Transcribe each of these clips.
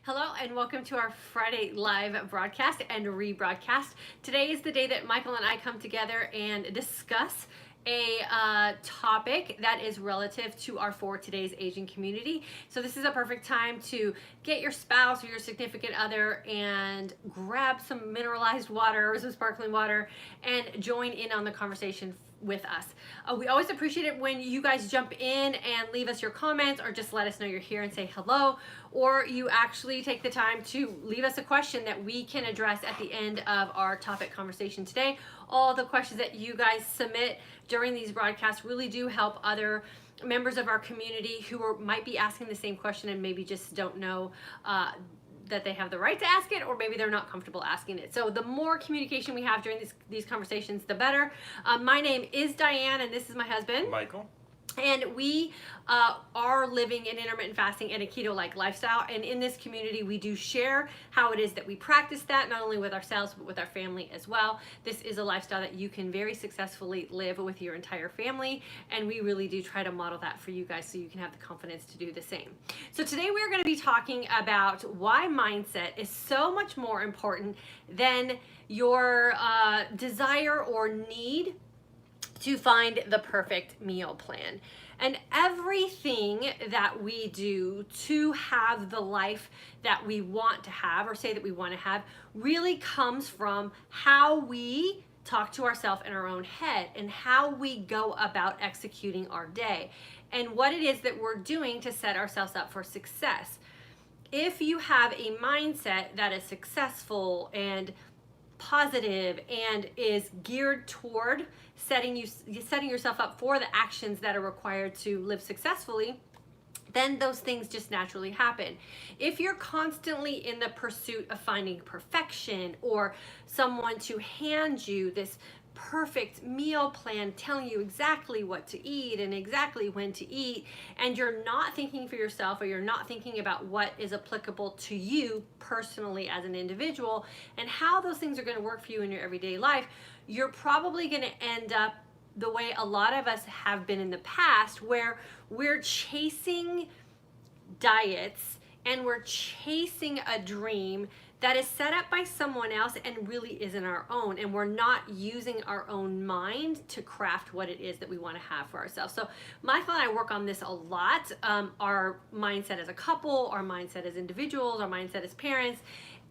Hello and welcome to our Friday live broadcast and rebroadcast. Today is the day that Michael and I come together and discuss a topic that is relative to our For Today's Aging community. So this is a perfect time to get your spouse or your significant other and grab some mineralized water or some sparkling water and join in on the conversation with us. We always appreciate it when you guys jump in and leave us your comments or just let us know you're here and say hello, or you actually take the time to leave us a question that we can address at the end of our topic conversation today. All the questions that you guys submit during these broadcasts really do help other members of our community who might be asking the same question and maybe just don't know that they have the right to ask it, or maybe they're not comfortable asking it. So the more communication we have during these conversations, the better. My name is Diane, and this is my husband, Michael. And we are living an intermittent fasting and a keto-like lifestyle. And in this community, we do share how it is that we practice that, not only with ourselves, but with our family as well. This is a lifestyle that you can very successfully live with your entire family. And we really do try to model that for you guys so you can have the confidence to do the same. So today we're going to be talking about why mindset is so much more important than your desire or need to find the perfect meal plan. And everything that we do to have the life that we want to have, or say that we want to have, really comes from how we talk to ourselves in our own head and how we go about executing our day and what it is that we're doing to set ourselves up for success. If you have a mindset that is successful and positive and is geared toward setting yourself up for the actions that are required to live successfully, then those things just naturally happen. If you're constantly in the pursuit of finding perfection or someone to hand you this perfect meal plan telling you exactly what to eat and exactly when to eat, and you're not thinking for yourself, or you're not thinking about what is applicable to you personally as an individual and how those things are going to work for you in your everyday life, you're probably going to end up the way a lot of us have been in the past, where we're chasing diets and we're chasing a dream that is set up by someone else and really isn't our own, and we're not using our own mind to craft what it is that we want to have for ourselves. So Michael and I work on this a lot. Our mindset as a couple, our mindset as individuals, our mindset as parents,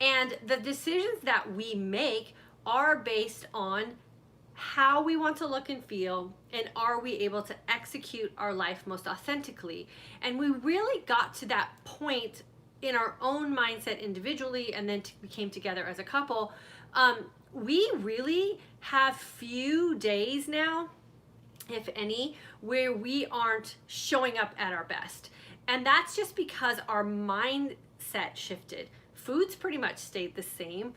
and the decisions that we make are based on how we want to look and feel, and are we able to execute our life most authentically. And we really got to that point in our own mindset individually, and then we came together as a couple. We really have few days now, if any, where we aren't showing up at our best. And that's just because our mindset shifted. Food's pretty much stayed the same.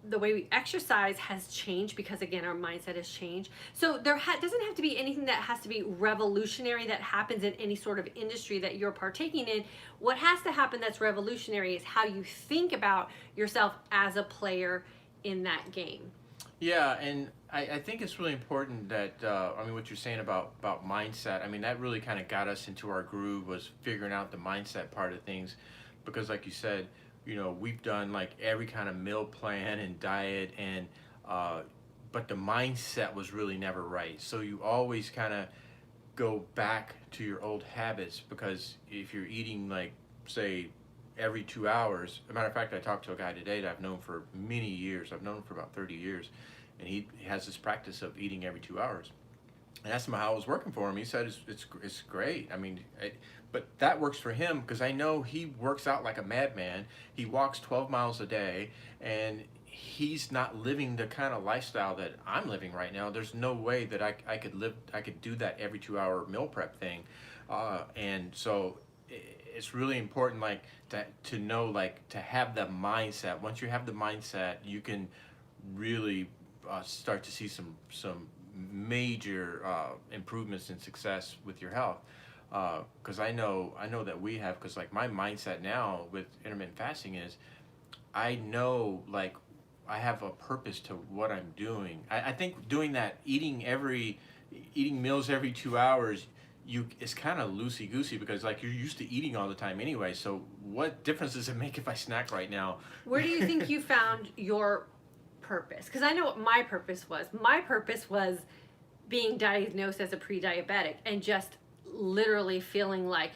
The way we exercise has changed because, again, our mindset has changed. So there doesn't have to be anything that has to be revolutionary that happens in any sort of industry that you're partaking in. What has to happen that's revolutionary is how you think about yourself as a player in that game. Yeah, and I think it's really important that, what you're saying about mindset, that really kind of got us into our groove, was figuring out the mindset part of things. Because like you said, we've done like every kind of meal plan and diet, and but the mindset was really never right. So you always kind of go back to your old habits, because if you're eating, like, say, every 2 hours. As a matter of fact, I talked to a guy today that I've known for many years. I've known him for about 30 years, and he has this practice of eating every 2 hours. And asked him how it was working for him. He said it's great. But that works for him, because I know he works out like a madman. He walks 12 miles a day, and he's not living the kind of lifestyle that I'm living right now. There's no way that I could do that every 2 hour meal prep thing. And so it's really important, like, to know, like, to have the mindset. Once you have the mindset, you can really start to see some major improvements in success with your health. Because I know that we have, because like my mindset now with intermittent fasting is, I know, like, I have a purpose to what I'm doing. I think doing that, eating meals every 2 hours, it's kind of loosey goosey because like you're used to eating all the time anyway. So what difference does it make if I snack right now? Where do you think you found your purpose? Because I know what my purpose was. My purpose was being diagnosed as a pre-diabetic and just literally feeling like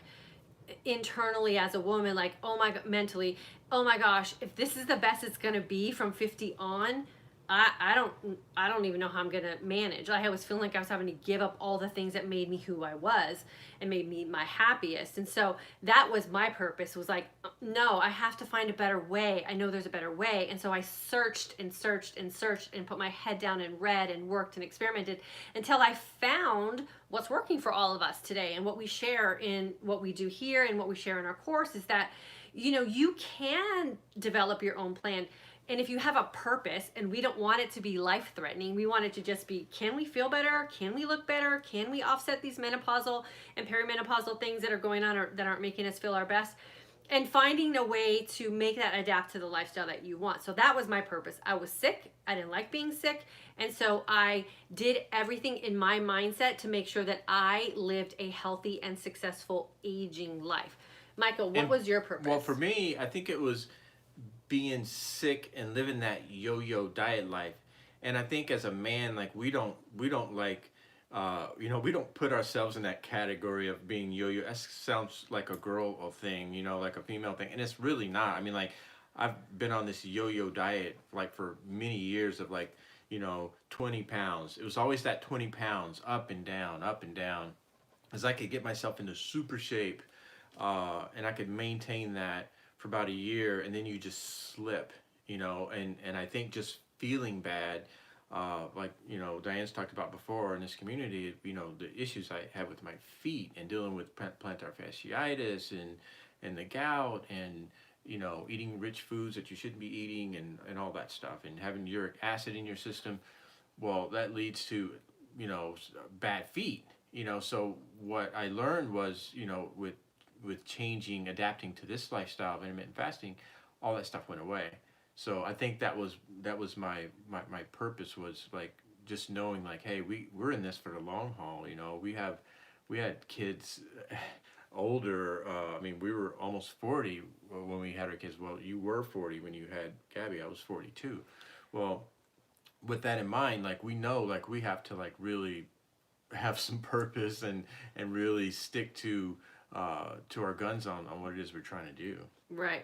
internally as a woman, like, oh my god, mentally, oh my gosh, if this is the best it's gonna be from 50 on, I don't even know how I'm gonna manage. Like, I was feeling like I was having to give up all the things that made me who I was and made me my happiest. And so that was my purpose, was like, no, I have to find a better way. I know there's a better way. And so I searched and searched and searched and put my head down and read and worked and experimented until I found what's working for all of us today. And what we share in what we do here and what we share in our course is that, you know, you can develop your own plan. And if you have a purpose, and we don't want it to be life-threatening, we want it to just be, can we feel better? Can we look better? Can we offset these menopausal and perimenopausal things that are going on or that aren't making us feel our best? And finding a way to make that adapt to the lifestyle that you want. So that was my purpose. I was sick. I didn't like being sick. And so I did everything in my mindset to make sure that I lived a healthy and successful aging life. Michael, what was your purpose? Well, for me, I think it was being sick and living that yo-yo diet life. And I think as a man, like we don't like we don't put ourselves in that category of being yo-yo. That sounds like a girl thing, like a female thing, and it's really not. I mean, like, I've been on this yo-yo diet like for many years of like 20 pounds. It was always that 20 pounds up and down, as I could get myself into super shape, and I could maintain that for about a year, and then you just slip, and I think just feeling bad, like, Diane's talked about before in this community, the issues I have with my feet and dealing with plantar fasciitis and the gout and, eating rich foods that you shouldn't be eating and all that stuff, and having uric acid in your system. Well, that leads to, bad feet, so what I learned was, with changing, adapting to this lifestyle of intermittent fasting, all that stuff went away. So I think that was my purpose, was like just knowing like, hey, we're in this for the long haul. We had kids older. I mean, we were almost 40 when we had our kids. Well, you were 40 when you had Gabby. I was 42. Well, with that in mind, like, we know like we have to like really have some purpose and really stick to our guns on what it is we're trying to do. Right.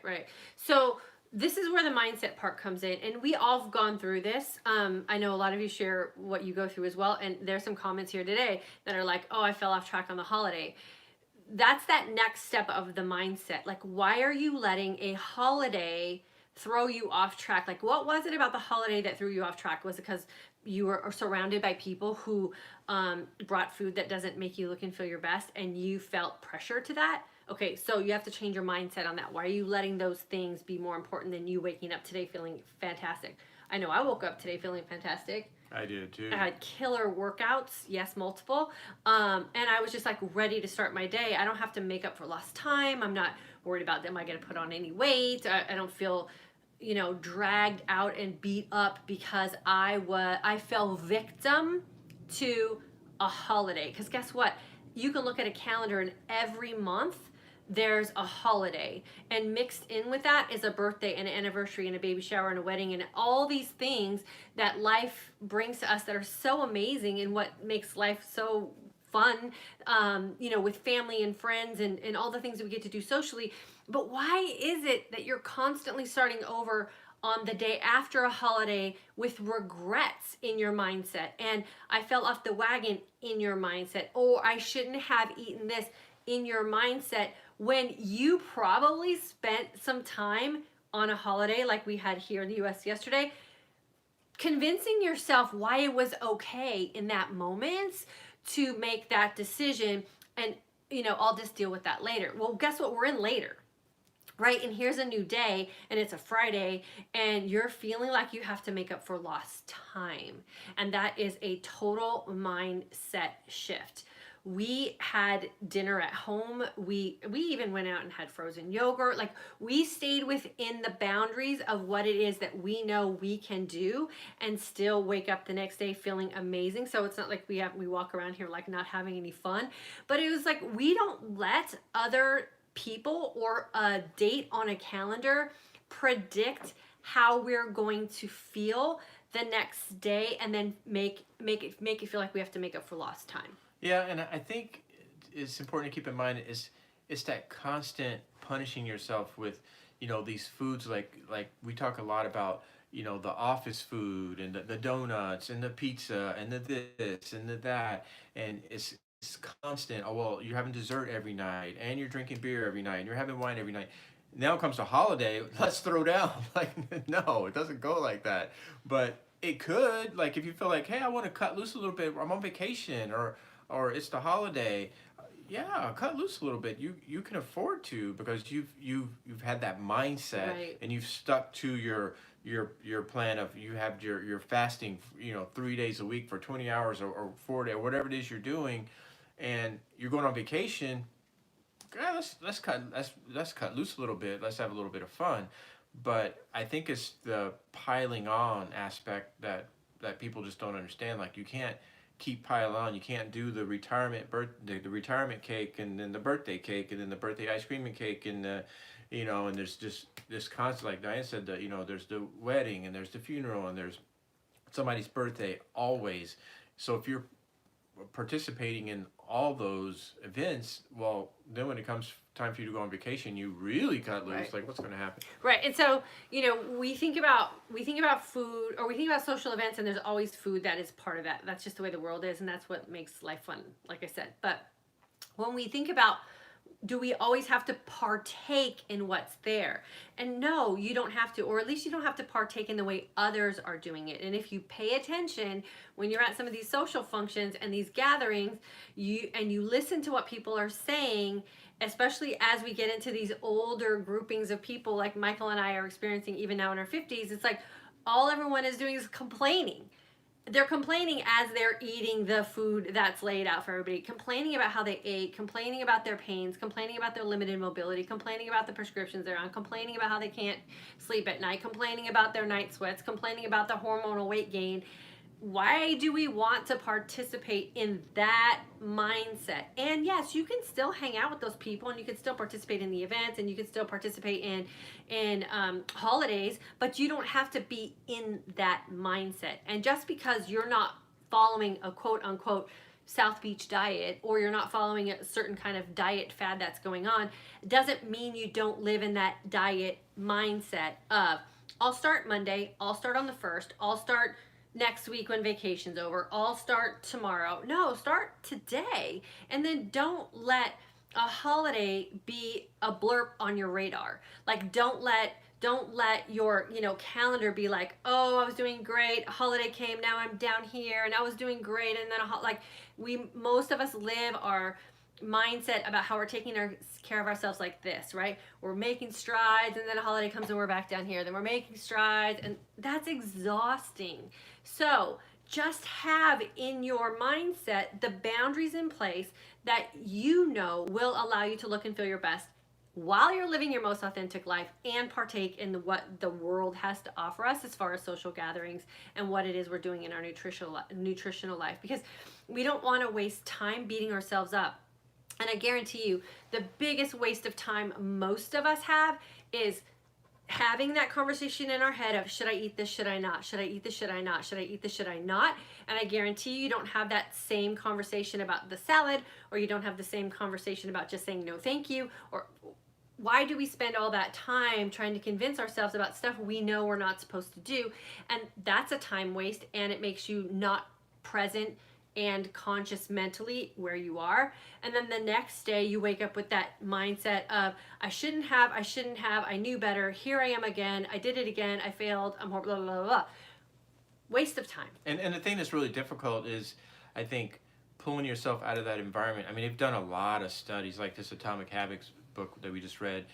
So this is where the mindset part comes in, and we all have gone through this. I know a lot of you share what you go through as well, and there's some comments here today that are like, oh, I fell off track on the holiday. That's that next step of the mindset. Like, why are you letting a holiday throw you off track? Like, what was it about the holiday that threw you off track? Was it because you were surrounded by people who brought food that doesn't make you look and feel your best, and you felt pressure to that? Okay, so you have to change your mindset on that. Why are you letting those things be more important than you waking up today feeling fantastic? I know I woke up today feeling fantastic. I did too. I had killer workouts, yes, multiple. And I was just like ready to start my day. I don't have to make up for lost time. I'm not worried about, am I going to put on any weight? I don't feel, dragged out and beat up because I fell victim to a holiday. Because guess what? You can look at a calendar, and every month there's a holiday, and mixed in with that is a birthday and an anniversary and a baby shower and a wedding and all these things that life brings to us that are so amazing and what makes life so fun, with family and friends and all the things that we get to do socially. But why is it that you're constantly starting over on the day after a holiday with regrets in your mindset? And I fell off the wagon in your mindset, or I shouldn't have eaten this in your mindset, when you probably spent some time on a holiday like we had here in the US yesterday, convincing yourself why it was okay in that moment to make that decision, and I'll just deal with that later. Well, guess what? We're in later. Right? And here's a new day, and it's a Friday, and you're feeling like you have to make up for lost time. And that is a total mindset shift. We had dinner at home. We even went out and had frozen yogurt. Like, we stayed within the boundaries of what it is that we know we can do and still wake up the next day feeling amazing. So it's not like we walk around here like not having any fun, but it was like we don't let other people or a date on a calendar predict how we're going to feel the next day, and then make it feel like we have to make up for lost time. Yeah, and I think it's important to keep in mind is it's that constant punishing yourself with, these foods like we talk a lot about, the office food and the donuts and the pizza and the this and the that, and it's constant. Oh well, you're having dessert every night and you're drinking beer every night and you're having wine every night. Now comes a holiday, let's throw down. Like, no, it doesn't go like that. But it could, like, if you feel like, hey, I want to cut loose a little bit, I'm on vacation, or it's the holiday. Yeah, cut loose a little bit. You can afford to, because you've had that mindset, Right. and you've stuck to your plan of, you have your fasting, 3 days a week for 20 hours, or 4 day, or whatever it is you're doing, and you're going on vacation. Yeah, let's cut loose a little bit. Let's have a little bit of fun. But I think it's the piling on aspect that people just don't understand. Like, you can't keep piling on. You can't do the retirement cake, and then the birthday cake, and then the birthday ice cream and cake, and and there's just this constant, like Diane said, that there's the wedding, and there's the funeral, and there's somebody's birthday always. So if you're participating in all those events, well, then when it comes time for you to go on vacation, you really cut loose. Right. Like, what's going to happen? Right. And so, we think about food, or we think about social events, and there's always food that is part of that. That's just the way the world is, and that's what makes life fun, like I said. But when we think about, do we always have to partake in what's there? And no, you don't have to, or at least you don't have to partake in the way others are doing it. And if you pay attention when you're at some of these social functions and these gatherings, you listen to what people are saying, especially as we get into these older groupings of people like Michael and I are experiencing even now in our 50s, it's like all everyone is doing is complaining. They're complaining as they're eating the food that's laid out for everybody, complaining about how they ate, complaining about their pains, complaining about their limited mobility, complaining about the prescriptions they're on, complaining about how they can't sleep at night, complaining about their night sweats, complaining about the hormonal weight gain. Why do we want to participate in that mindset? And yes, you can still hang out with those people, and you can still participate in the events, and you can still participate in holidays, but you don't have to be in that mindset. And just because you're not following a quote unquote South Beach diet, or you're not following a certain kind of diet fad that's going on, doesn't mean you don't live in that diet mindset of, I'll start Monday, I'll start on the 1st, I'll start next week when vacation's over, I'll start tomorrow. No, start today. And then don't let a holiday be a blurb on your radar. Like, don't let your calendar be like, oh, I was doing great, a holiday came, now I'm down here, and I was doing great, and then like, most of us live our mindset about how we're taking care of ourselves like this, right? We're making strides, and then a holiday comes and we're back down here. Then we're making strides, and that's exhausting. So just have in your mindset the boundaries in place that will allow you to look and feel your best while you're living your most authentic life, and partake in what the world has to offer us as far as social gatherings and what it is we're doing in our nutritional life, because we don't want to waste time beating ourselves up. And I guarantee you, the biggest waste of time most of us have is having that conversation in our head of, should I eat this, should I not? Should I eat this, should I not? Should I eat this, should I not? And I guarantee you don't have that same conversation about the salad, or you don't have the same conversation about just saying no thank you. Or why do we spend all that time trying to convince ourselves about stuff we know we're not supposed to do? And that's a time waste, and it makes you not present and conscious mentally where you are. And then the next day you wake up with that mindset of, I shouldn't have, I knew better, here I am again, I did it again, I failed, I'm horrible, blah, blah, blah, blah. Waste of time. And the thing that's really difficult is, I think, pulling yourself out of that environment. I mean, they've done a lot of studies, like this Atomic Habits book that we just read.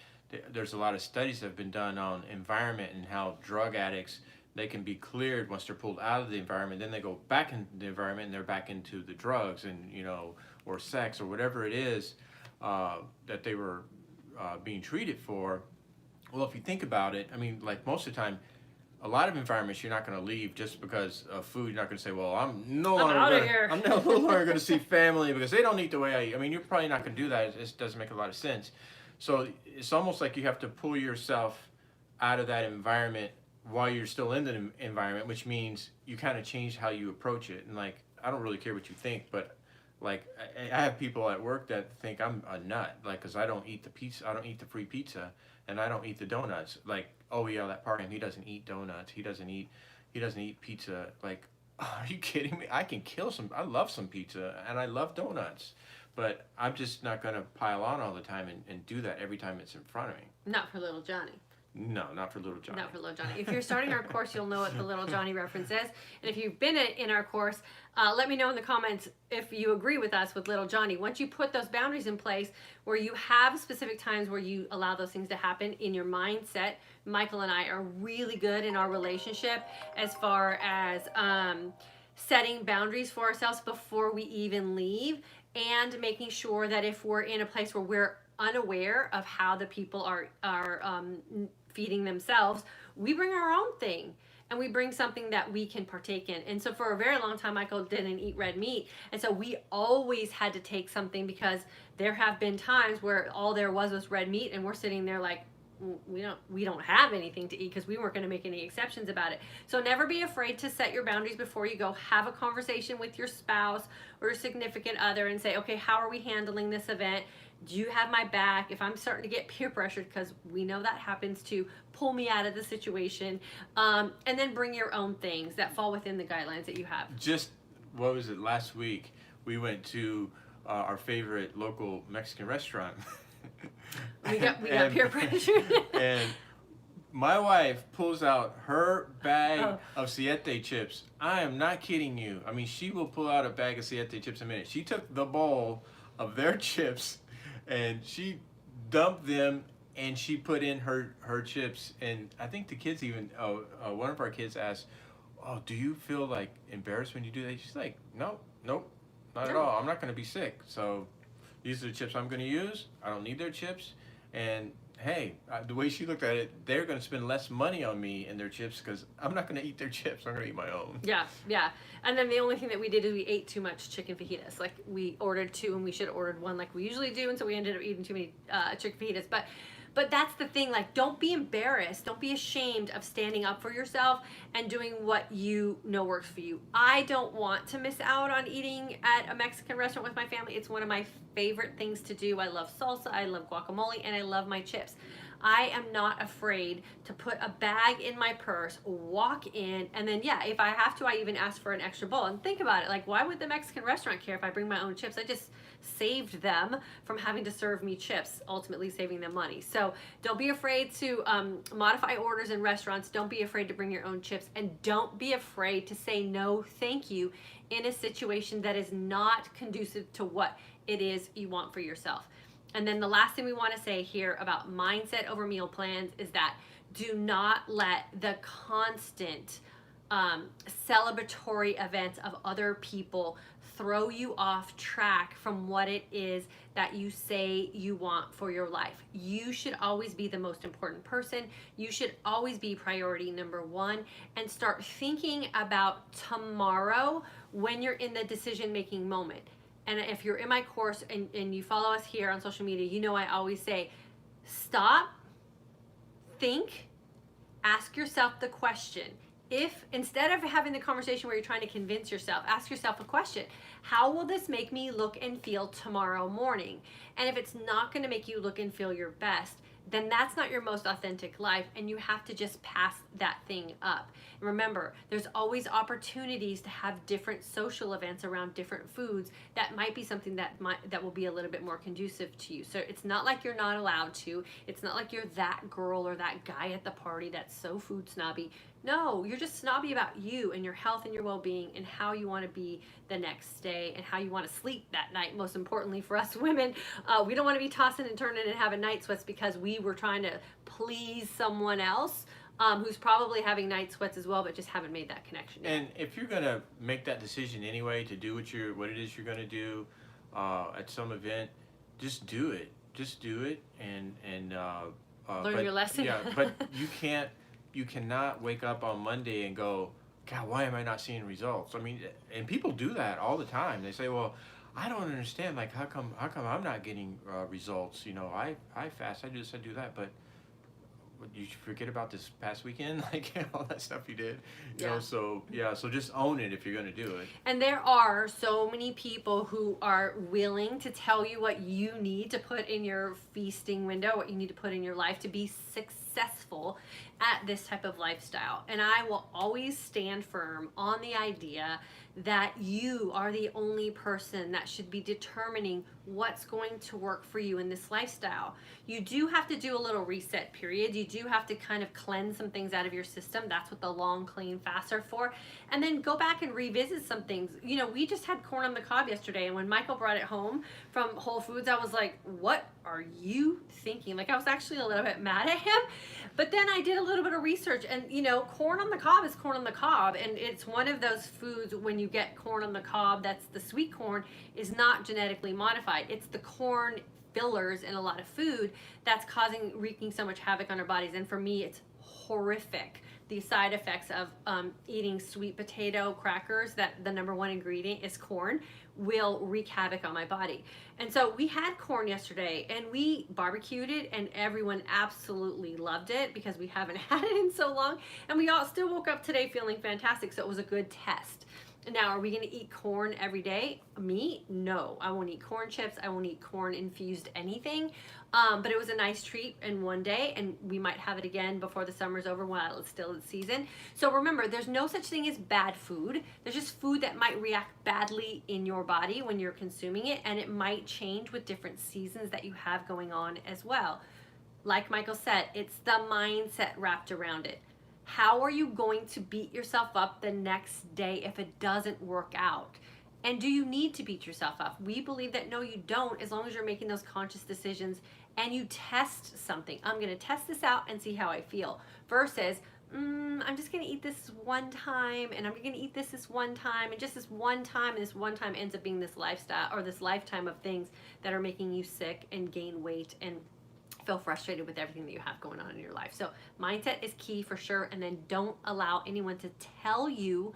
There's a lot of studies that have been done on environment, and how drug addicts, they can be cleared once they're pulled out of the environment. Then they go back into the environment, and they're back into the drugs, and or sex or whatever it is that they were being treated for. Well, if you think about it, I mean, like most of the time, a lot of environments you're not going to leave just because of food. You're not going to say, "Well, I'm no I'm longer outta gonna, here." I'm no longer going to see family because they don't eat the way I eat." I mean, you're probably not going to do that. It doesn't make a lot of sense. So it's almost like you have to pull yourself out of that environment while you're still in the environment, which means you kind of change how you approach it. And like, I don't really care what you think, but like, I have people at work that think I'm a nut, like, because I don't eat the pizza, I don't eat the free pizza, and I don't eat the donuts. Like, oh yeah, that part, and he doesn't eat donuts, he doesn't eat pizza. Like, are you kidding me? I can kill some. I love some pizza, and I love donuts, but I'm just not gonna pile on all the time and do that every time it's in front of me. Not for little Johnny. No, not for little Johnny. Not for Little Johnny. If you're starting our course, you'll know what the Little Johnny reference is. And if you've been in our course, let me know in the comments if you agree with us with Little Johnny. Once you put those boundaries in place where you have specific times where you allow those things to happen in your mindset, Michael and I are really good in our relationship as far as setting boundaries for ourselves before we even leave, and making sure that if we're in a place where we're unaware of how the people are feeding themselves, we bring our own thing, and we bring something that we can partake in. And so for a very long time, Michael didn't eat red meat, and so we always had to take something, because there have been times where all there was red meat, and we're sitting there like, we don't have anything to eat, because we weren't going to make any exceptions about it. So never be afraid to set your boundaries before you go. Have a conversation with your spouse or your significant other and say, okay, how are we handling this event? Do you have my back? If I'm starting to get peer pressured, because we know that happens too, pull me out of the situation. And then bring your own things that fall within the guidelines that you have. Just, what was it, last week, we went to our favorite local Mexican restaurant. We got peer pressure. And my wife pulls out her bag of Siete chips. I am not kidding you. I mean, she will pull out a bag of Siete chips in a minute. She took the bowl of their chips and she dumped them, and she put in her chips. And I think the kids even, one of our kids asked, "Oh, do you feel like embarrassed when you do that?" She's like, nope, not at all. I'm not going to be sick. So these are the chips I'm going to use. I don't need their chips. And hey, the way she looked at it, they're going to spend less money on me and their chips, because I'm not going to eat their chips. I'm going to eat my own. Yeah. And then the only thing that we did is we ate too much chicken fajitas. Like, we ordered 2 and we should have ordered 1 like we usually do, and so we ended up eating too many chicken fajitas. But that's the thing, like, don't be embarrassed. Don't be ashamed of standing up for yourself and doing what you know works for you. I don't want to miss out on eating at a Mexican restaurant with my family. It's one of my favorite things to do. I love salsa, I love guacamole, and I love my chips. I am not afraid to put a bag in my purse, walk in, and then, yeah, if I have to, I even ask for an extra bowl. And think about it, like, why would the Mexican restaurant care if I bring my own chips? I just saved them from having to serve me chips, ultimately saving them money. So don't be afraid to modify orders in restaurants. Don't be afraid to bring your own chips, and don't be afraid to say no thank you in a situation that is not conducive to what it is you want for yourself. And then the last thing we want to say here about mindset over meal plans is that do not let the constant celebratory events of other people throw you off track from what it is that you say you want for your life. You should always be the most important person. You should always be priority number 1, and start thinking about tomorrow when you're in the decision-making moment. And if you're in my course and you follow us here on social media, you know I always say, stop, think, ask yourself the question. If instead of having the conversation where you're trying to convince yourself, ask yourself a question. How will this make me look and feel tomorrow morning? And if it's not going to make you look and feel your best, then that's not your most authentic life, and you have to just pass that thing up. And remember, there's always opportunities to have different social events around different foods that might be something that will be a little bit more conducive to you. So it's not like you're not allowed to. It's not like you're that girl or that guy at the party that's so food snobby. No, you're just snobby about you and your health and your well-being and how you want to be the next day and how you want to sleep that night. Most importantly for us women, we don't want to be tossing and turning and having night sweats because we were trying to please someone else who's probably having night sweats as well, but just haven't made that connection yet. And if you're going to make that decision anyway to do what it is you're going to do, at some event, just do it. Just do it, Learn but your lesson. yeah, but you cannot wake up on Monday and go, God, why am I not seeing results? I mean, and people do that all the time. They say, well, I don't understand. Like, how come I'm not getting results? You know, I fast, I do this, I do that, but what, you forget about this past weekend, like all that stuff you did, you Yeah. know. So yeah, so just own it if you're gonna do it. And there are so many people who are willing to tell you what you need to put in your feasting window, what you need to put in your life to be successful at this type of lifestyle. And I will always stand firm on the idea that you are the only person that should be determining what's going to work for you in this lifestyle. You do have to do a little reset period. You do have to kind of cleanse some things out of your system. That's what the long, clean fasts are for. And then go back and revisit some things. You know, we just had corn on the cob yesterday, and when Michael brought it home from Whole Foods, I was like, what are you thinking? Like, I was actually a little bit mad at him. But then I did a little bit of research, and you know, corn on the cob is corn on the cob, and it's one of those foods when you get corn on the cob, that's the sweet corn, is not genetically modified. It's the corn fillers in a lot of food that's wreaking so much havoc on our bodies. And for me, it's horrific. The side effects of eating sweet potato crackers, that the number one ingredient is corn, will wreak havoc on my body. And so we had corn yesterday, and we barbecued it, and everyone absolutely loved it because we haven't had it in so long. And we all still woke up today feeling fantastic, so it was a good test. Now, are we going to eat corn every day? Me? No. I won't eat corn chips. I won't eat corn infused anything. But it was a nice treat in one day, and we might have it again before the summer's over while it's still in season. So remember, there's no such thing as bad food. There's just food that might react badly in your body when you're consuming it, and it might change with different seasons that you have going on as well. Like Michael said, it's the mindset wrapped around it. How are you going to beat yourself up the next day if it doesn't work out? And do you need to beat yourself up? We believe that no, you don't, as long as you're making those conscious decisions and you test something. I'm going to test this out and see how I feel. Versus, I'm just going to eat this one time, and I'm going to eat this one time, and just this one time, and this one time ends up being this lifestyle or this lifetime of things that are making you sick and gain weight and feel frustrated with everything that you have going on in your life. So mindset is key for sure. And then don't allow anyone to tell you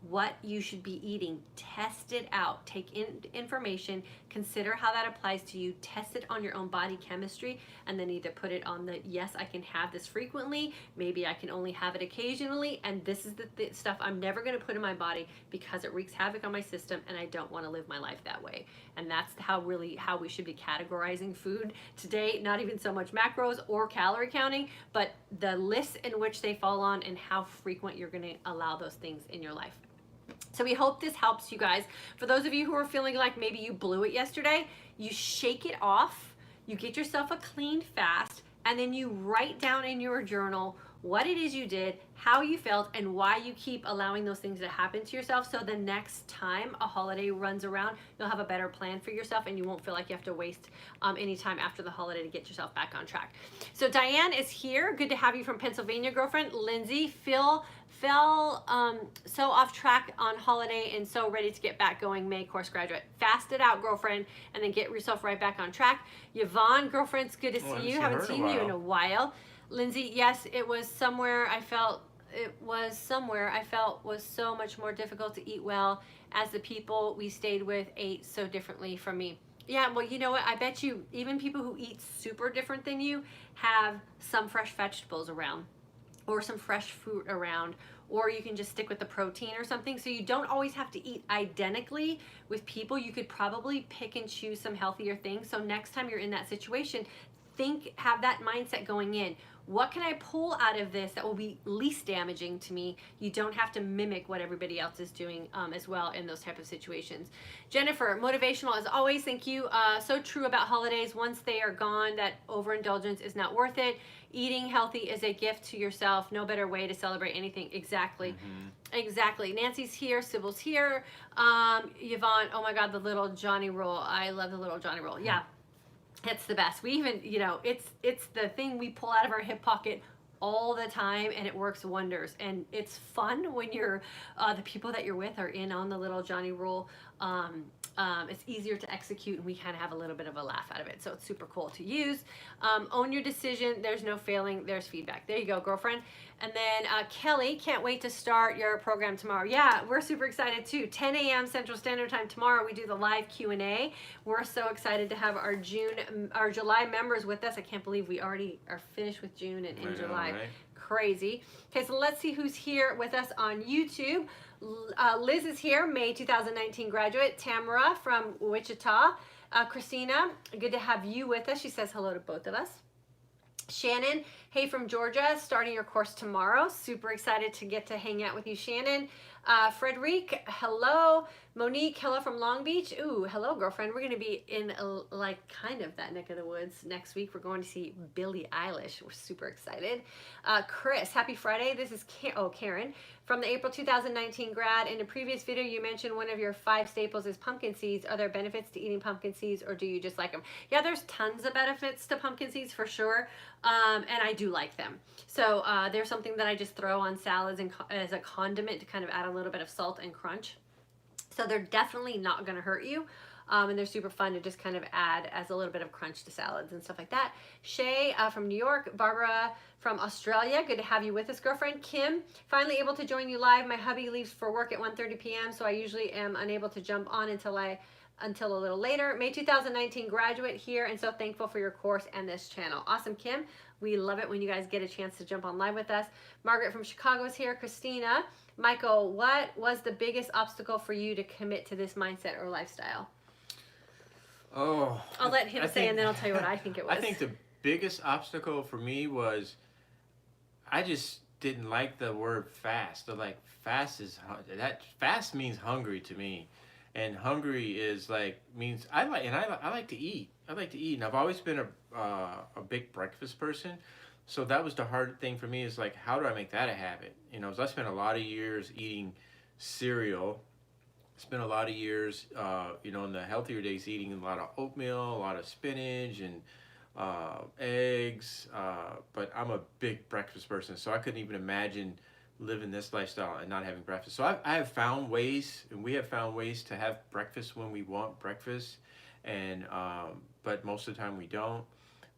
what you should be eating. Test it out. Take in information, consider how that applies to you, test it on your own body chemistry, and then either put it on the, yes, I can have this frequently, maybe I can only have it occasionally, and this is the stuff I'm never going to put in my body because it wreaks havoc on my system and I don't want to live my life that way. And that's how we should be categorizing food today. Not even so much macros or calorie counting, but the lists in which they fall on and how frequent you're going to allow those things in your life. So we hope this helps you guys. For those of you who are feeling like maybe you blew it yesterday, you shake it off, you get yourself a clean fast, and then you write down in your journal what it is you did, how you felt, and why you keep allowing those things to happen to yourself. So the next time a holiday runs around, you'll have a better plan for yourself and you won't feel like you have to waste any time after the holiday to get yourself back on track. So Diane is here. Good to have you from Pennsylvania, girlfriend. Lindsay, fell so off track on holiday and so ready to get back going. May course graduate. Fast it out, girlfriend, and then get yourself right back on track. Yvonne, girlfriend, it's good to see you. Haven't seen you in a while. Lindsay, yes, it was somewhere I felt was so much more difficult to eat well as the people we stayed with ate so differently from me. Yeah, well, you know what? I bet you even people who eat super different than you have some fresh vegetables around or some fresh fruit around, or you can just stick with the protein or something. So you don't always have to eat identically with people. You could probably pick and choose some healthier things. So next time you're in that situation, have that mindset going in. What can I pull out of this that will be least damaging to me? You don't have to mimic what everybody else is doing as well in those type of situations. Jennifer, motivational as always. Thank you. So true about holidays. Once they are gone, that overindulgence is not worth it. Eating healthy is a gift to yourself. No better way to celebrate anything. Exactly. Mm-hmm. Exactly. Nancy's here. Sybil's here. Yvonne, oh my God, the little Johnny roll. I love the little Johnny roll. Yeah. It's the best. We even, it's the thing we pull out of our hip pocket all the time, and it works wonders. And it's fun when you're the people that you're with are in on the little Johnny roll It's easier to execute, and we kind of have a little bit of a laugh out of it. So it's super cool to use. Own your decision. There's no failing. There's feedback. There you go, girlfriend. And then Kelly, can't wait to start your program tomorrow. Yeah, we're super excited too. 10 a.m. Central Standard Time tomorrow. We do the live Q&A. We're so excited to have our July members with us. I can't believe we already are finished with June and in July. Right? Crazy. Okay, so let's see who's here with us on YouTube. Liz is here, May 2019 graduate. Tamara from Wichita. Christina, good to have you with us. She says hello to both of us. Shannon, hey from Georgia, starting your course tomorrow. Super excited to get to hang out with you, Shannon. Frederic, hello. Monique, hello from Long Beach. Ooh, hello, girlfriend. We're going to be in like kind of that neck of the woods next week. We're going to see Billie Eilish. We're super excited. Chris, happy Friday. This is Karen from the April 2019 grad. In a previous video, you mentioned one of your 5 staples is pumpkin seeds. Are there benefits to eating pumpkin seeds, or do you just like them? Yeah, there's tons of benefits to pumpkin seeds for sure. And I do like them. So they're something that I just throw on salads and as a condiment to kind of add a little bit of salt and crunch. So they're definitely not going to hurt you. And they're super fun to just kind of add as a little bit of crunch to salads and stuff like that. Shay from New York. Barbara from Australia. Good to have you with us, girlfriend. Kim, finally able to join you live. My hubby leaves for work at 1:30 p.m. So I usually am unable to jump on until a little later. May 2019 graduate here, and so thankful for your course and this channel. Awesome, Kim. We love it when you guys get a chance to jump on live with us. Margaret from Chicago is here. Christina. Michael, what was the biggest obstacle for you to commit to this mindset or lifestyle? Oh, I'll let him say, and then I'll tell you what I think it was. I think the biggest obstacle for me was I just didn't like the word fast. Like fast means hungry to me. And hungry is like means I like to eat. I like to eat, and I've always been a big breakfast person. So that was the hard thing for me, is like, how do I make that a habit? You know, so I spent a lot of years eating cereal. Spent a lot of years, you know, in the healthier days, eating a lot of oatmeal, a lot of spinach and eggs. But I'm a big breakfast person, so I couldn't even imagine living this lifestyle and not having breakfast. So I have found ways, and we have found ways to have breakfast when we want breakfast, and but most of the time we don't.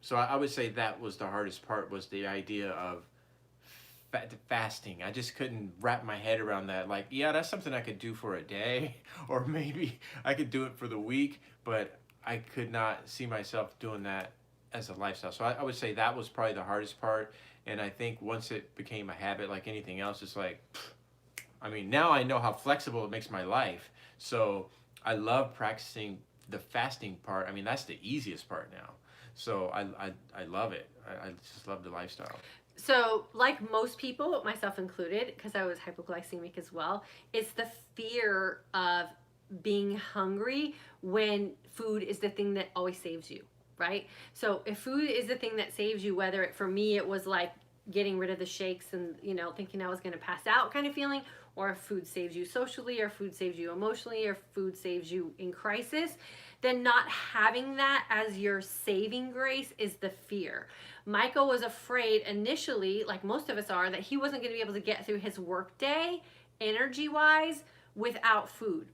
So I would say that was the hardest part, was the idea of fasting. I just couldn't wrap my head around that. Like, yeah, that's something I could do for a day, or maybe I could do it for the week, but I could not see myself doing that as a lifestyle. So I would say that was probably the hardest part. And I think once it became a habit, like anything else, it's like, I mean, now I know how flexible it makes my life. So I love practicing the fasting part. I mean, that's the easiest part now. So I love it. I just love the lifestyle. So like most people, myself included, because I was hypoglycemic as well, it's the fear of being hungry when food is the thing that always saves you, right? So if food is the thing that saves you, whether for me it was like getting rid of the shakes and, you know, thinking I was going to pass out kind of feeling, or if food saves you socially, or food saves you emotionally, or food saves you in crisis, then not having that as your saving grace is the fear. Michael was afraid initially, like most of us are, that he wasn't going to be able to get through his work day energy-wise without food.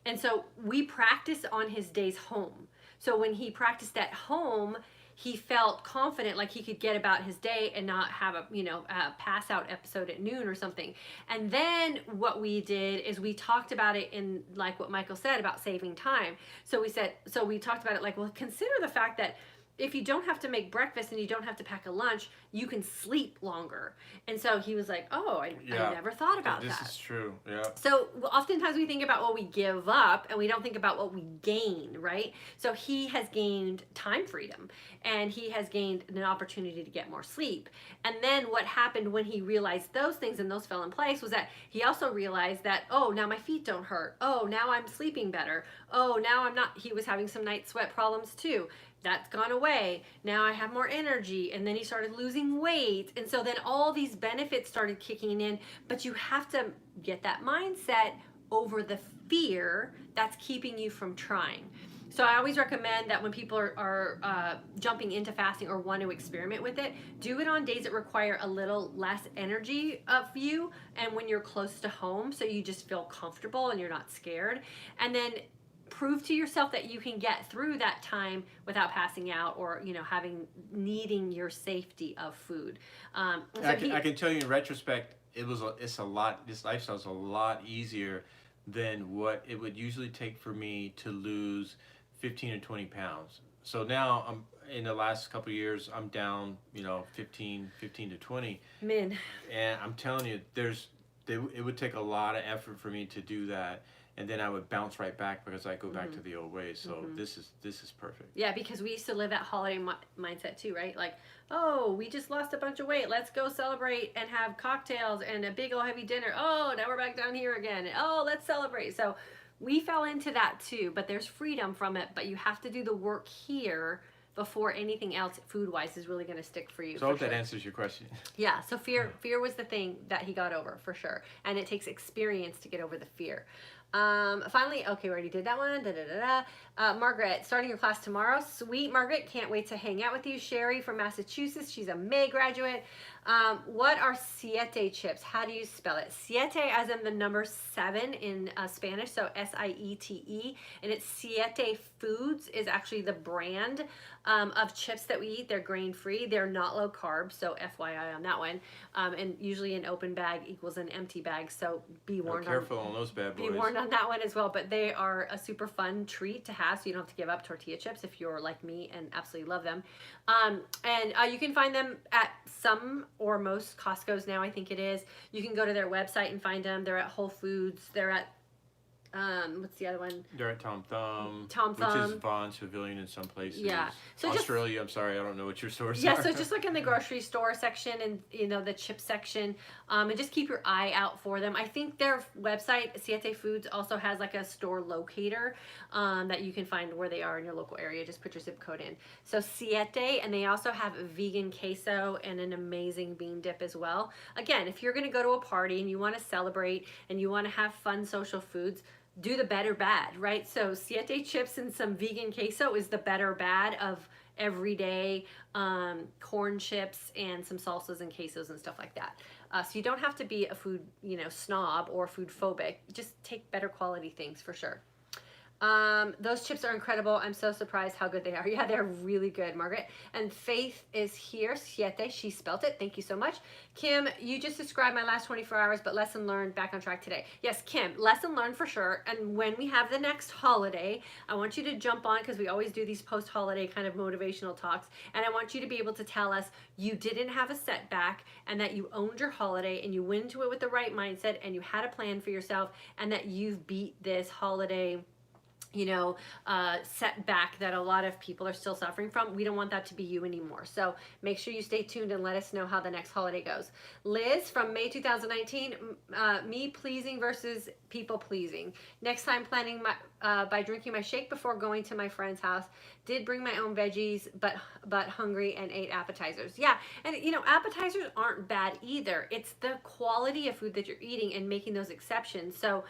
And so we practice on his days home. So when he practiced at home, he felt confident, like he could get about his day and not have a, you know, a pass out episode at noon or something. And then what we did is we talked about it in like what Michael said about saving time. So we talked about it like, well, consider the fact that if you don't have to make breakfast and you don't have to pack a lunch, you can sleep longer. And so he was like, oh, I never thought about that. This is true, yeah. So oftentimes we think about what we give up and we don't think about what we gain, right? So he has gained time freedom and he has gained an opportunity to get more sleep. And then what happened when he realized those things and those fell in place was that he also realized that, oh, now my feet don't hurt. Oh, now I'm sleeping better. Oh, now I'm not, he was having some night sweat problems too. That's gone away. Now I have more energy. And then he started losing weight. And so then all these benefits started kicking in, but you have to get that mindset over the fear that's keeping you from trying. So I always recommend that when people are jumping into fasting or want to experiment with it, do it on days that require a little less energy of you and when you're close to home, so you just feel comfortable and you're not scared. And then prove to yourself that you can get through that time without passing out or needing your safety of food. I can tell you in retrospect, it's a lot. This lifestyle is a lot easier than what it would usually take for me to lose 15 or 20 pounds. So now I'm in the last couple of years, I'm down, 15 to 20. Min. And I'm telling you, it would take a lot of effort for me to do that, and then I would bounce right back because I go back to the old ways. So this is perfect. Yeah, because we used to live that holiday mindset too, right? Like, oh, we just lost a bunch of weight. Let's go celebrate and have cocktails and a big old heavy dinner. Oh, now we're back down here again. Oh, let's celebrate. So we fell into that too, but there's freedom from it. But you have to do the work here before anything else food-wise is really going to stick for you. So I hope that answers your question. Yeah, so fear was the thing that he got over for sure. And it takes experience to get over the fear. Finally, okay, we already did that one. Margaret, starting your class tomorrow. Sweet, Margaret. Can't wait to hang out with you. Sherry from Massachusetts. She's a May graduate. What are siete chips? How do you spell it? Siete as in the number 7 in Spanish, so S-I-E-T-E. And it's Siete Foods is actually the brand of chips that we eat. They're grain-free. They're not low carb, so FYI on that one. And usually an open bag equals an empty bag, so be warned. Careful on those bad boys. Be warned on that one as well, but they are a super fun treat to have, so you don't have to give up tortilla chips if you're like me and absolutely love them. And you can find them at some or most Costco's now, I think it is. You can go to their website and find them. They're at Whole Foods. They're at what's the other one? They're at Tom Thumb. Which is Vaughn's Pavilion in some places. Yeah. So Australia, I'm sorry, I don't know what your stores are. Yeah, so just look in the grocery store section and the chip section, and just keep your eye out for them. I think their website, Siete Foods, also has like a store locator that you can find where they are in your local area. Just put your zip code in. So Siete, and they also have vegan queso and an amazing bean dip as well. Again, if you're going to go to a party and you want to celebrate and you want to have fun social foods, do the better bad, right? So Siete chips and some vegan queso is the better bad of everyday corn chips and some salsas and quesos and stuff like that. So you don't have to be a food, snob or food phobic. Just take better quality things for sure. Those chips are incredible. I'm so surprised how good they are. Yeah, they're really good, Margaret. And Faith is here. Siete, she spelt it. Thank you so much. Kim, you just described my last 24 hours, but lesson learned, back on track today. Yes, Kim, lesson learned for sure. And when we have the next holiday, I want you to jump on, because we always do these post-holiday kind of motivational talks. And I want you to be able to tell us you didn't have a setback and that you owned your holiday and you went into it with the right mindset and you had a plan for yourself and that you've beat this holiday setback that a lot of people are still suffering from. We don't want that to be you anymore. So make sure you stay tuned and let us know how the next holiday goes. Liz from May 2019, me pleasing versus people pleasing. Next time planning by drinking my shake before going to my friend's house. Did bring my own veggies, but hungry and ate appetizers. Yeah, and appetizers aren't bad either. It's the quality of food that you're eating and making those exceptions. So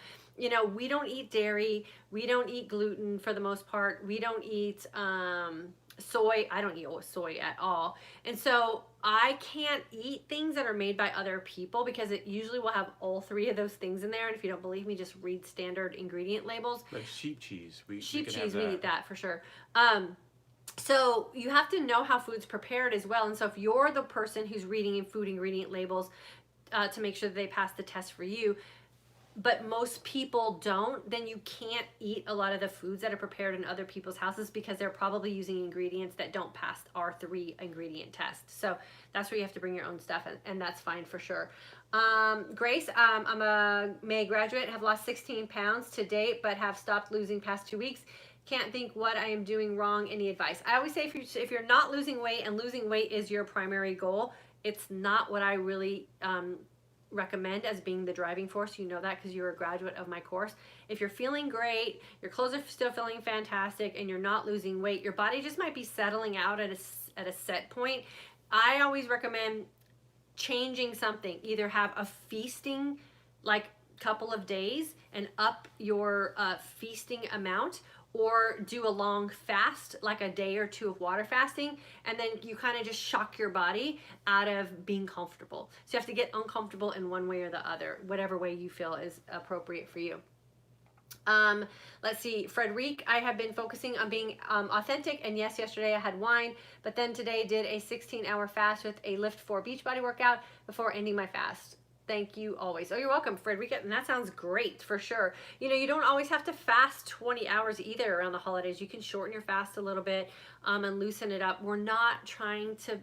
we don't eat dairy. We don't eat gluten for the most part. We don't eat soy. I don't eat soy at all. And so I can't eat things that are made by other people because it usually will have all 3 of those things in there. And if you don't believe me, just read standard ingredient labels. Like sheep cheese. We eat that for sure. So you have to know how food's prepared as well. And so if you're the person who's reading food ingredient labels to make sure that they pass the test for you, but most people don't, then you can't eat a lot of the foods that are prepared in other people's houses because they're probably using ingredients that don't pass our 3 ingredient test. So that's where you have to bring your own stuff, and that's fine for sure. Grace, I'm a May graduate, have lost 16 pounds to date, but have stopped losing past 2 weeks. Can't think what I am doing wrong. Any advice? I always say if you're not losing weight and losing weight is your primary goal, it's not what I really recommend as being the driving force. You know that because you're a graduate of my course. If you're feeling great, your clothes are still feeling fantastic, and you're not losing weight, your body just might be settling out at a set point. I always recommend changing something. Either have a feasting like couple of days and up your feasting amount, or do a long fast, like a day or 2 of water fasting, and then you kind of just shock your body out of being comfortable. So you have to get uncomfortable in one way or the other, whatever way you feel is appropriate for you. Let's see, Frederic, I have been focusing on being authentic, and yes, yesterday I had wine, but then today did a 16-hour fast with a Lift 4 Beachbody workout before ending my fast. Thank you always. Oh, you're welcome, Frederica, and that sounds great for sure. You know, you don't always have to fast 20 hours either around the holidays. You can shorten your fast a little bit and loosen it up. We're not trying to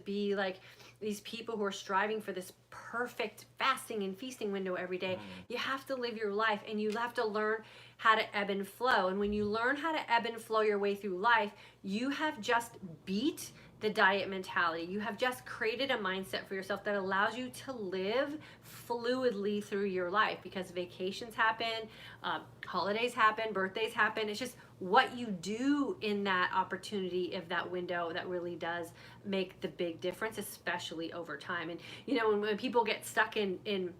be like these people who are striving for this perfect fasting and feasting window every day. You have to live your life, and you have to learn how to ebb and flow. And when you learn how to ebb and flow your way through life, you have just beat the diet mentality. You have just created a mindset for yourself that allows you to live fluidly through your life, because vacations happen, holidays happen, birthdays happen. It's just what you do in that opportunity of that window that really does make the big difference, especially over time. And you know, when people get stuck in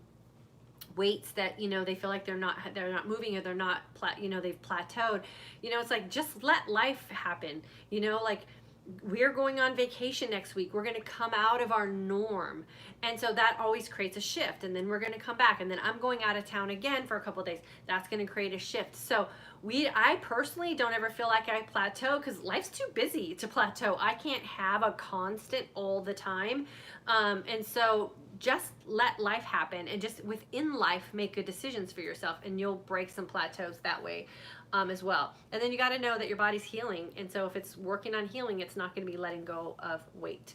weights that, you know, they feel like they're not moving, or they're not they've plateaued, you know, it's like, just let life happen. You know, like, we're going on vacation next week. We're going to come out of our norm. And so that always creates a shift. And then we're going to come back. And then I'm going out of town again for a couple of days. That's going to create a shift. So I personally don't ever feel like I plateau, because life's too busy to plateau. I can't have a constant all the time. And so just let life happen, and just within life, make good decisions for yourself, and you'll break some plateaus that way. As well. And then you got to know that your body's healing. And so if it's working on healing, it's not going to be letting go of weight.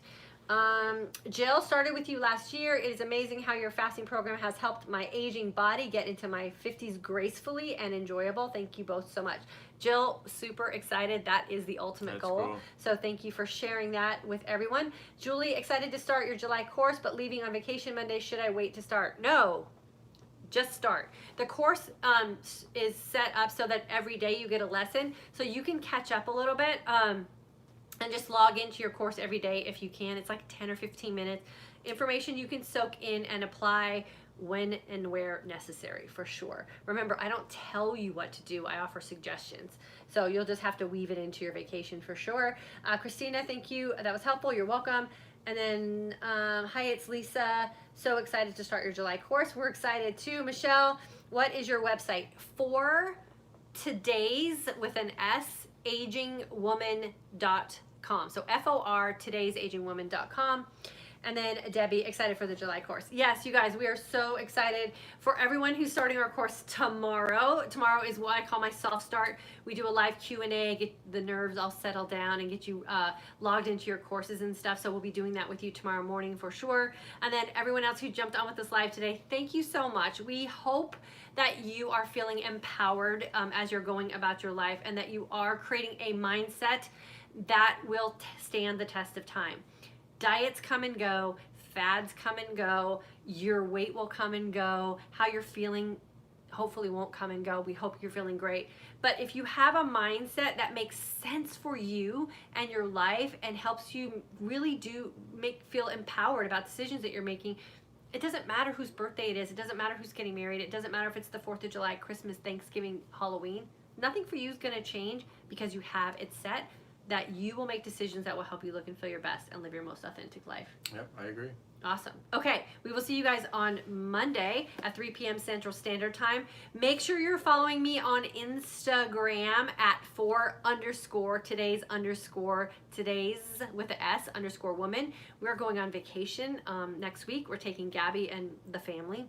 Jill, started with you last year. It is amazing how your fasting program has helped my aging body get into my 50s gracefully and enjoyable. Thank you both so much. Jill, super excited. That is the ultimate goal. Cool. So thank you for sharing that with everyone. Julie, excited to start your July course, but leaving on vacation Monday. Should I wait to start? No. Just start. The course is set up so that every day you get a lesson, so you can catch up a little bit and just log into your course every day if you can. It's like 10 or 15 minutes. Information you can soak in and apply when and where necessary, for sure. Remember, I don't tell you what to do. I offer suggestions. So you'll just have to weave it into your vacation for sure. Christina, thank you. That was helpful. You're welcome. And then, hi, it's Lisa. So excited to start your July course. We're excited too. Michelle, what is your website? For today's, with an S, agingwoman.com. So FOR, todaysagingwoman.com. And then Debbie, excited for the July course. Yes, you guys, we are so excited for everyone who's starting our course tomorrow. Tomorrow is what I call my soft start. We do a live Q&A, get the nerves all settled down, and get you logged into your courses and stuff. So we'll be doing that with you tomorrow morning for sure. And then everyone else who jumped on with us live today, thank you so much. We hope that you are feeling empowered as you're going about your life, and that you are creating a mindset that will stand the test of time. Diets come and go, fads come and go, your weight will come and go, how you're feeling hopefully won't come and go. We hope you're feeling great. But if you have a mindset that makes sense for you and your life and helps you really feel empowered about decisions that you're making, it doesn't matter whose birthday it is. It doesn't matter who's getting married. It doesn't matter if it's the 4th of July, Christmas, Thanksgiving, Halloween. Nothing for you is going to change, because you have it set that you will make decisions that will help you look and feel your best and live your most authentic life. Yep, I agree. Awesome. Okay, we will see you guys on Monday at 3 p.m. Central Standard Time. Make sure you're following me on Instagram at @for_today's with the S _woman. We're going on vacation next week. We're taking Gabby and the family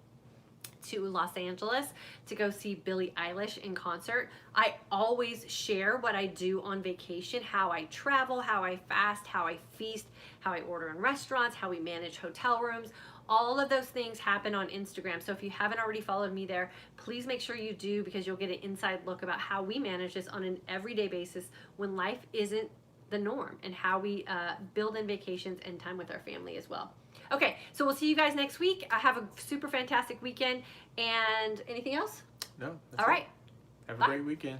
to Los Angeles to go see Billie Eilish in concert. I always share what I do on vacation, how I travel, how I fast, how I feast, how I order in restaurants, how we manage hotel rooms. All of those things happen on Instagram. So if you haven't already followed me there, please make sure you do, because you'll get an inside look about how we manage this on an everyday basis when life isn't the norm, and how we build in vacations and time with our family as well. Okay, so we'll see you guys next week. I have a super fantastic weekend. And anything else? No. All right. Have Bye. a great weekend.